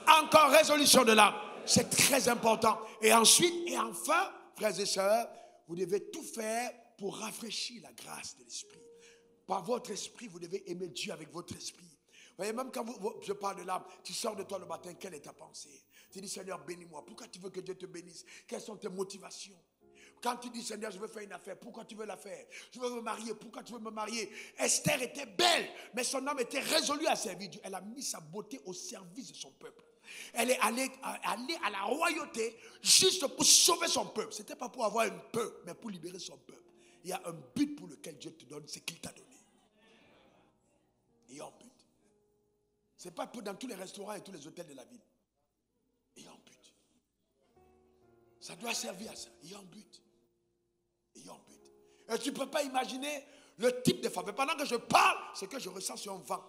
Encore résolution de l'âme. C'est très important. Et ensuite, et enfin, frères et sœurs, vous devez tout faire pour rafraîchir la grâce de l'esprit. Par votre esprit, vous devez aimer Dieu avec votre esprit. Vous voyez, même quand je parle de l'âme, tu sors de toi le matin, quelle est ta pensée? Tu dis, Seigneur, bénis-moi. Pourquoi tu veux que Dieu te bénisse? Quelles sont tes motivations? Quand tu dis, Seigneur, je veux faire une affaire, pourquoi tu veux la faire? Je veux me marier, pourquoi tu veux me marier? Esther était belle, mais son âme était résolue à servir Dieu. Elle a mis sa beauté au service de son peuple. Elle est allée à la royauté juste pour sauver son peuple. Ce n'était pas pour avoir un peu, mais pour libérer son peuple. Il y a un but pour lequel Dieu te donne ce qu'il t'a donné. Il y a un but. Ce n'est pas pour dans tous les restaurants et tous les hôtels de la ville. Il y a un but. Ça doit servir à ça. Il y a un but. Il y a un but. Et tu ne peux pas imaginer le type de femme. Et pendant que je parle, ce que je ressens sur un vent.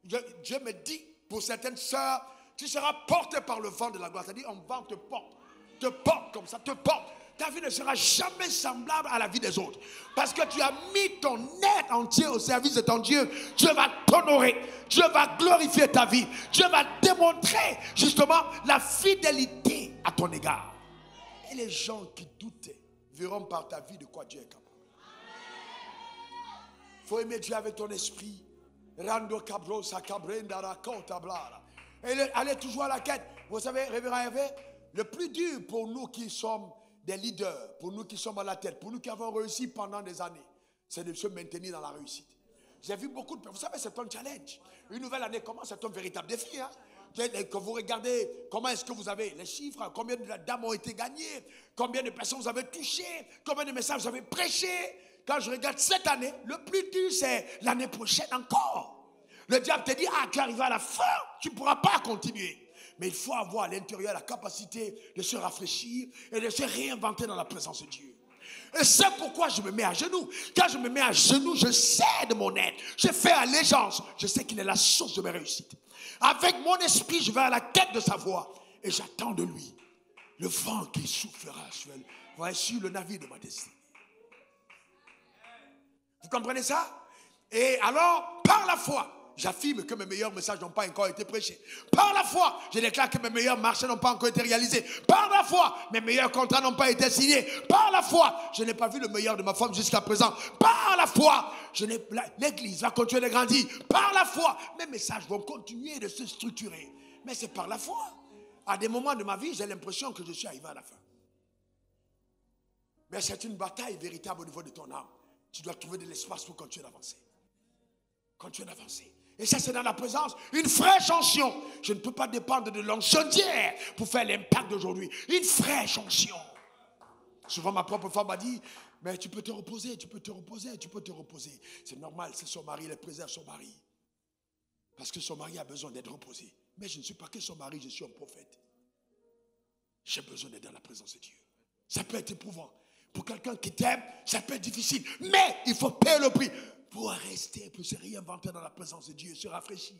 Dieu me dit, pour certaines sœurs, tu seras porté par le vent de la gloire. C'est-à-dire, un vent te porte comme ça, te porte. Ta vie ne sera jamais semblable à la vie des autres. Parce que tu as mis ton être entier au service de ton Dieu. Dieu va t'honorer. Dieu va glorifier ta vie. Dieu va démontrer justement la fidélité à ton égard. Et les gens qui doutaient verront par ta vie de quoi Dieu est capable. Il faut aimer Dieu avec ton esprit. Rando cabro sa cabrenda raconta blara. Et aller toujours à la quête. Vous savez, révérend Hervé, le plus dur pour nous qui sommes des leaders, pour nous qui sommes à la tête, pour nous qui avons réussi pendant des années, c'est de se maintenir dans la réussite. J'ai vu beaucoup de... Vous savez, c'est un challenge. Une nouvelle année commence, c'est un véritable défi. Hein? Quand vous regardez comment est-ce que vous avez les chiffres, combien de dames ont été gagnées, combien de personnes vous avez touchées, combien de messages vous avez prêchés. Quand je regarde cette année, le plus dur, c'est l'année prochaine encore. Le diable te dit, tu arrives à la fin, tu ne pourras pas continuer. Mais il faut avoir à l'intérieur la capacité de se rafraîchir et de se réinventer dans la présence de Dieu. Et c'est pourquoi je me mets à genoux. Quand je me mets à genoux, je sais de mon être. Je fais allégeance. Je sais qu'il est la source de mes réussites. Avec mon esprit, je vais à la quête de sa voix. Et j'attends de lui le vent qui soufflera sur le navire de ma destinée. Vous comprenez ça? Et alors, par la foi, j'affirme que mes meilleurs messages n'ont pas encore été prêchés. Par la foi, je déclare que mes meilleurs marchés n'ont pas encore été réalisés. Par la foi, mes meilleurs contrats n'ont pas été signés. Par la foi, je n'ai pas vu le meilleur de ma femme jusqu'à présent. Par la foi, l'église va continuer de grandir. Par la foi, mes messages vont continuer de se structurer. Mais c'est par la foi. À des moments de ma vie, j'ai l'impression que je suis arrivé à la fin. Mais c'est une bataille véritable au niveau de ton âme. Tu dois trouver de l'espace pour continuer d'avancer. Continuer d'avancer. Et ça, c'est dans la présence, une fraîche onction. Je ne peux pas dépendre de l'onction d'hier pour faire l'impact d'aujourd'hui. Une fraîche onction. Souvent, ma propre femme m'a dit, mais tu peux te reposer, tu peux te reposer, tu peux te reposer. C'est normal, c'est son mari, elle préserve son mari. Parce que son mari a besoin d'être reposé. Mais je ne suis pas que son mari, je suis un prophète. J'ai besoin d'être dans la présence de Dieu. Ça peut être éprouvant. Pour quelqu'un qui t'aime, ça peut être difficile. Mais il faut payer le prix. Pour rester, pour se réinventer dans la présence de Dieu, se rafraîchir.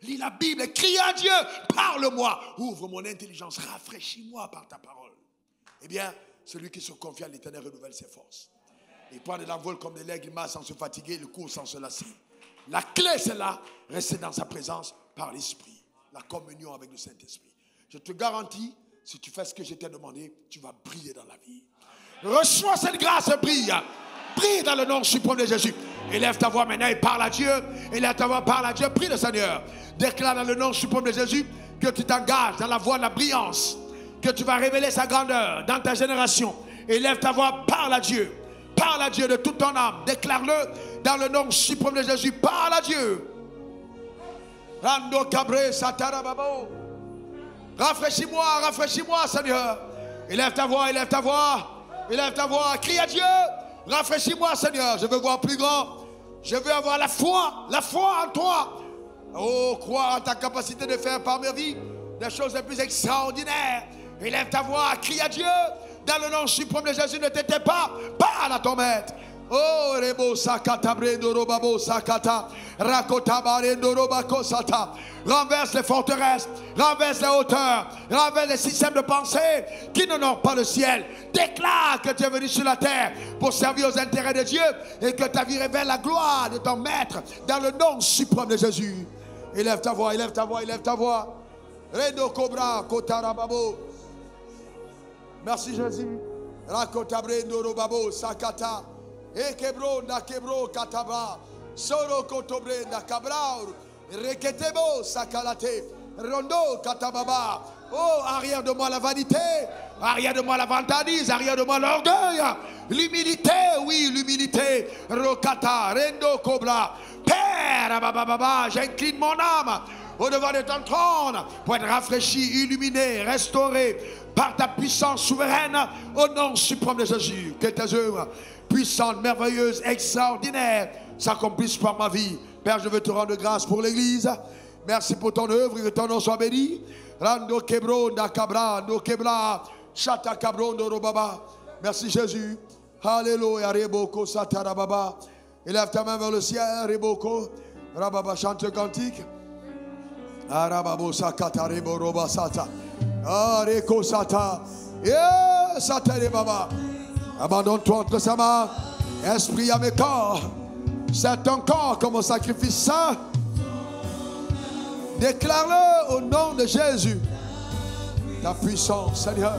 Lis la Bible, crie à Dieu, parle-moi, ouvre mon intelligence, rafraîchis-moi par ta parole. Eh bien, celui qui se confie à l'Éternel renouvelle ses forces. Il prend de l'envol comme des legs, il marche sans se fatiguer, il court sans se lasser. La clé, c'est là, rester dans sa présence par l'Esprit, la communion avec le Saint-Esprit. Je te garantis, si tu fais ce que je t'ai demandé, tu vas briller dans la vie. Reçois cette grâce et brille. Prie dans le nom suprême de Jésus. Élève ta voix maintenant et parle à Dieu. Élève ta voix, parle à Dieu. Prie le Seigneur. Déclare dans le nom suprême de Jésus que tu t'engages dans la voie de la brillance. Que tu vas révéler sa grandeur dans ta génération. Élève ta voix, parle à Dieu. Parle à Dieu de toute ton âme. Déclare-le dans le nom suprême de Jésus. Parle à Dieu. Rando cabré satarababo. Rafraîchis-moi, rafraîchis-moi, Seigneur. Élève ta voix, élève ta voix. Élève ta voix. Crie à Dieu. Rafraîchis-moi, Seigneur. Je veux voir plus grand. Je veux avoir la foi en toi. Oh, croire en ta capacité de faire par ma vie des choses les plus extraordinaires. Élève ta voix, crie à Dieu. Dans le nom suprême de Jésus, ne t'étais pas. Parle à ton maître. Oh, rebo sakata brendo robabo sakata rakota barendo robako sata. Renverse les forteresses, renverse les hauteurs, renverse les systèmes de pensée qui n'honorent pas le ciel. Déclare que tu es venu sur la terre pour servir aux intérêts de Dieu et que ta vie révèle la gloire de ton maître dans le nom suprême de Jésus. Élève ta voix, élève ta voix, élève ta voix. Rendo Cobra, Kotarababo. Merci Jésus. Rakotabrendo Robabo, Sakata. Ekebro, Nakebro, Kataba. Soro Kotobrenda, Kabraur. Reketebo, Sakalate. Rondo, Katababa. Oh, arrière de moi la vanité. Arrière de moi la vantardise. Arrière de moi l'orgueil. L'humilité, oui, l'humilité. Rokata, Rendo Cobra. Père, Baba, j'incline mon âme au-devant de ton trône pour être rafraîchi, illuminé, restauré par ta puissance souveraine au nom suprême de Jésus. Que tes œuvres puissantes, merveilleuses, extraordinaires s'accomplissent par ma vie. Père, je veux te rendre grâce pour l'Église. Merci pour ton œuvre et que ton nom soit béni. Rando Kebro, Nakabra, No Kebra, Chata Kabro, Robaba. Merci Jésus. Alléluia, Reboko, Satarababa. Élève ta main vers le ciel, Reboko. Rababa, chante le cantique. Arababo Sakata, Rebo, Roba, Sata. Areko, Sata. Yeah, Sata, Rebaba. Abandonne-toi entre sa main. Esprit à mes corps. C'est ton corps comme un sacrifice saint. Déclare-le au nom de Jésus. Ta puissance, Seigneur.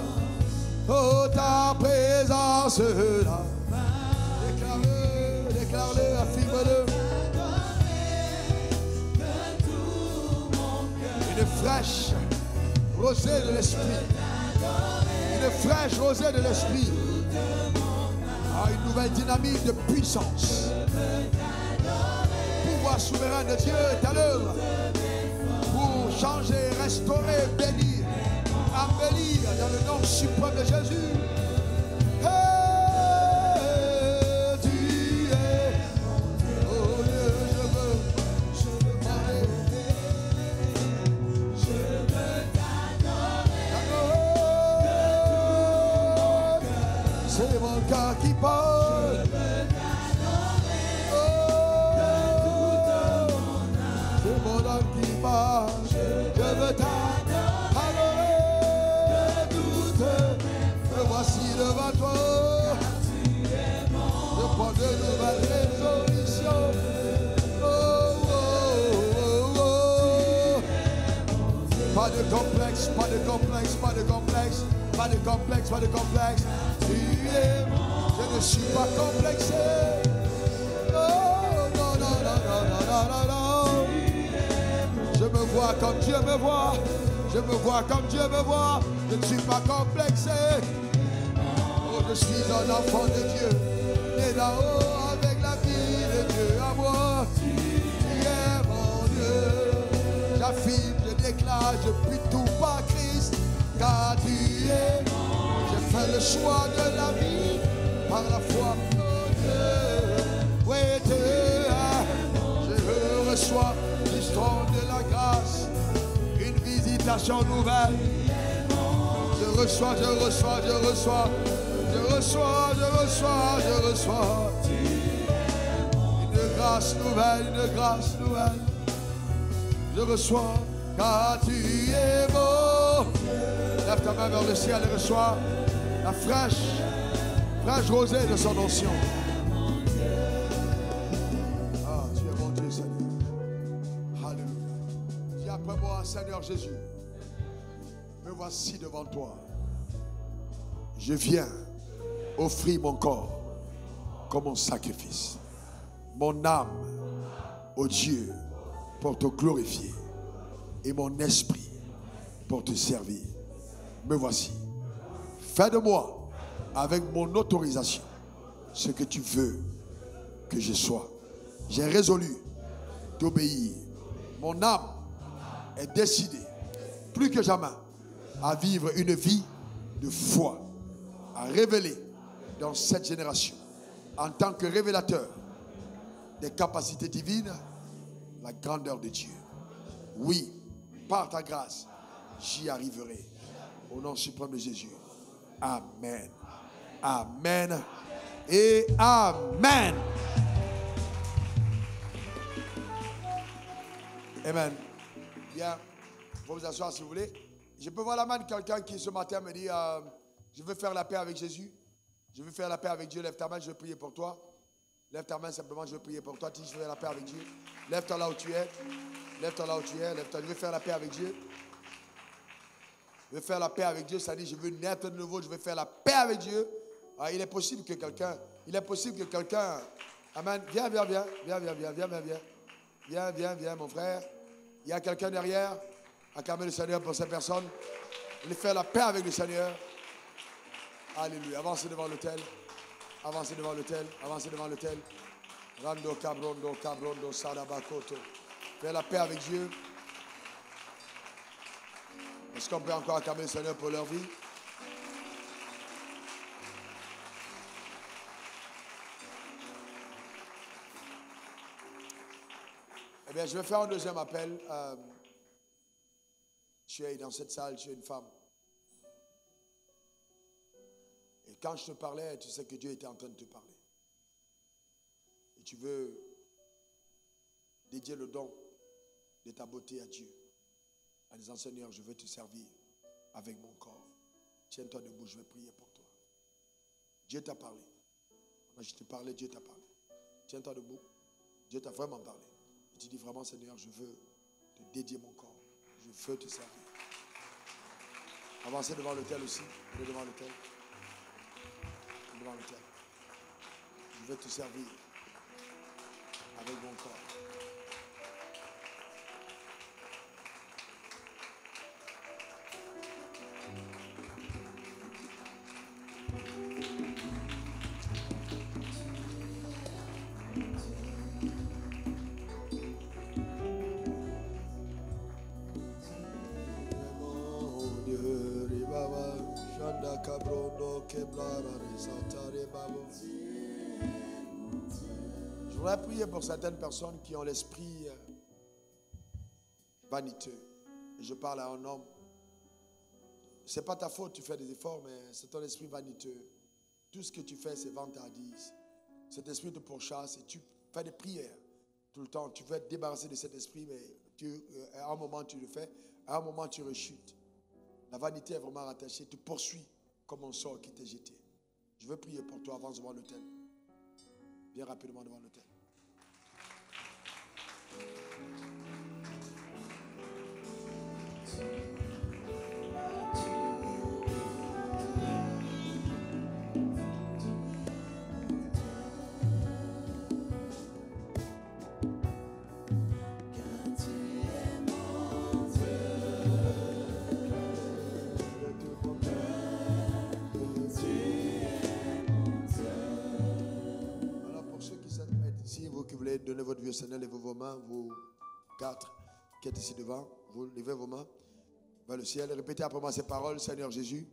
Oh, ta présence là. Déclare-le, déclare-le, affirme-le. Une fraîche rosée de l'esprit. Une fraîche rosée de l'esprit. Ah, une nouvelle dynamique de puissance. Pouvoir souverain de Dieu est à l'œuvre. Pour changer, restaurer, bénir, embellir dans le nom suprême de Jésus. Hey, tu es oh Dieu, je veux t'adorer. C'est mon cœur qui parle. C'est mon âme qui parle. Je veux t'adorer de toutes. Me voici devant toi. Je prends de nouvelles résolutions. Oh, oh, oh, oh. Pas de complexe, pas de complexe, pas de complexe, pas de complexe, pas de complexe. Tu es bon. Je ne suis pas complexé. Oh, non, non, non, non, non, non, non. Je me vois comme Dieu me voit. Je me vois comme Dieu me voit. Je ne suis pas complexé. Oh, je suis un enfant de Dieu. Né d'en haut avec la vie de Dieu à moi. Tu es mon Dieu. J'affirme, je déclare, je puis tout par Christ. Car tu es mon. J'ai fait le choix de la vie par la foi. Oh Dieu, oui, je reçois du trône de la grâce une visitation nouvelle. Je reçois, je reçois, je reçois, je reçois, je reçois, je reçois une grâce nouvelle, une grâce nouvelle. Je reçois, car tu es beau. Lève ta main vers le ciel et reçois la fraîche rosée de son onction. Ah, tu es mon Dieu, Seigneur. Alléluia. Dis après moi, Seigneur Jésus, me voici devant toi. Je viens offrir mon corps comme un sacrifice. Mon âme au Dieu pour te glorifier et mon esprit pour te servir. Me voici. Fais de moi, avec mon autorisation, ce que tu veux que je sois. J'ai résolu d'obéir. Mon âme est décidée, plus que jamais, à vivre une vie de foi, à révéler dans cette génération, en tant que révélateur des capacités divines, la grandeur de Dieu. Oui, par ta grâce, j'y arriverai. Au nom suprême de Jésus. Amen. Amen. Et Amen. Amen. Bien. Vous vous asseoir si vous voulez. Je peux voir la main de quelqu'un qui ce matin me dit je veux faire la paix avec Jésus. Je veux faire la paix avec Dieu. Lève ta main, je veux prier pour toi. Lève ta main simplement, je veux prier pour toi. Dis, je veux faire la paix avec Dieu. Lève-toi là où tu es. Lève-toi là où tu es. Lève-toi. Je veux faire la paix avec Dieu. Je veux faire la paix avec Dieu, ça dit je veux naître de nouveau, je veux faire la paix avec Dieu. Ah, il est possible que quelqu'un, amen, viens, mon frère. Il y a quelqu'un derrière, acclamer le Seigneur pour cette personne. Il fait la paix avec le Seigneur. Alléluia, avancez devant l'autel. Avancez devant l'autel, avancez devant l'autel. Rando cabrondo, sadabakoto. Fais la paix avec Dieu. Est-ce qu'on peut encore acclamer le Seigneur pour leur vie? Eh bien, je vais faire un deuxième appel. Tu es dans cette salle, tu es une femme. Et quand je te parlais, tu sais que Dieu était en train de te parler. Et tu veux dédier le don de ta beauté à Dieu. En disant, Seigneur, je veux te servir avec mon corps. Tiens-toi debout, je vais prier pour toi. Dieu t'a parlé. Quand je te parlais, Dieu t'a parlé. Tiens-toi debout. Dieu t'a vraiment parlé. Et tu dis vraiment, Seigneur, je veux te dédier mon corps. Je veux te servir. Avancez devant l'autel aussi. Venez devant l'autel. Devant l'autel. Je veux te servir avec mon corps. Je voudrais prier pour certaines personnes qui ont l'esprit vaniteux. Et je parle à un homme. Ce n'est pas ta faute, tu fais des efforts, mais c'est ton esprit vaniteux. Tout ce que tu fais, c'est vantardise. Cet esprit te pourchasse et tu fais des prières tout le temps. Tu veux te débarrasser de cet esprit, mais à un moment tu le fais, à un moment tu rechutes. La vanité est vraiment rattachée, te poursuit comme un sort qui t'est jeté. Je veux prier pour toi, avance devant l'autel. Viens rapidement devant l'autel. Donnez votre vie au Seigneur, levez vos mains, vous quatre qui êtes ici devant, vous levez vos mains vers le ciel, répétez après moi ces paroles, Seigneur Jésus.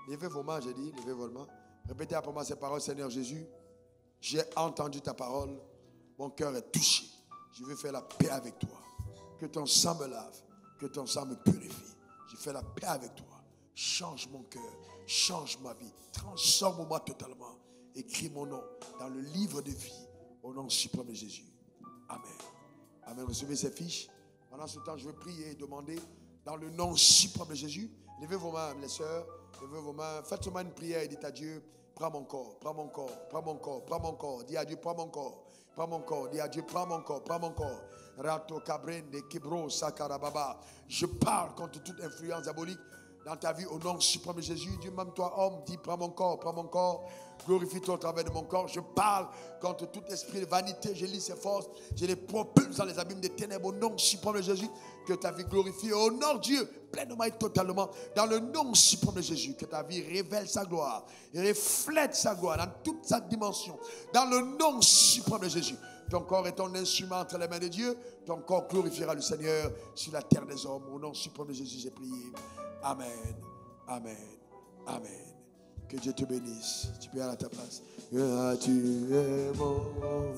Levez vos mains, j'ai dit, levez vos mains. Répétez après moi ces paroles, Seigneur Jésus. J'ai entendu ta parole, mon cœur est touché. Je veux faire la paix avec toi. Que ton sang me lave, que ton sang me purifie. Je fais la paix avec toi. Change mon cœur, change ma vie, transforme-moi totalement. Écris mon nom dans le livre de vie. Au nom suprême de Jésus. Amen. Amen. Recevez ces fiches. Pendant ce temps, je vais prier et demander dans le nom suprême de Jésus. Levez vos mains, les sœurs. Levez vos mains. Faites seulement une prière et dites à Dieu, prends mon corps, prends mon corps, prends mon corps, prends mon corps. Dis à Dieu, prends mon corps, prends mon corps. Dis à Dieu, prends mon corps, prends mon corps. Rato Cabrende, Kibro, Sakarababa. Je parle contre toute influence diabolique dans ta vie au nom suprême de Jésus. Dieu, même toi, homme, dis, prends mon corps, prends mon corps. Glorifie-toi au travers de mon corps. Je parle contre tout esprit de vanité. Je lis ses forces. Je les propulse dans les abîmes des ténèbres. Au nom suprême de Jésus, que ta vie glorifie. Honore Dieu pleinement et totalement. Dans le nom suprême de Jésus, que ta vie révèle sa gloire. Et reflète sa gloire dans toute sa dimension. Dans le nom suprême de Jésus. Ton corps est ton instrument entre les mains de Dieu. Ton corps glorifiera le Seigneur sur la terre des hommes. Au nom suprême de Jésus, j'ai prié. Amen. Amen. Amen. Que Dieu te bénisse. Tu peux aller à ta place. Tu es mon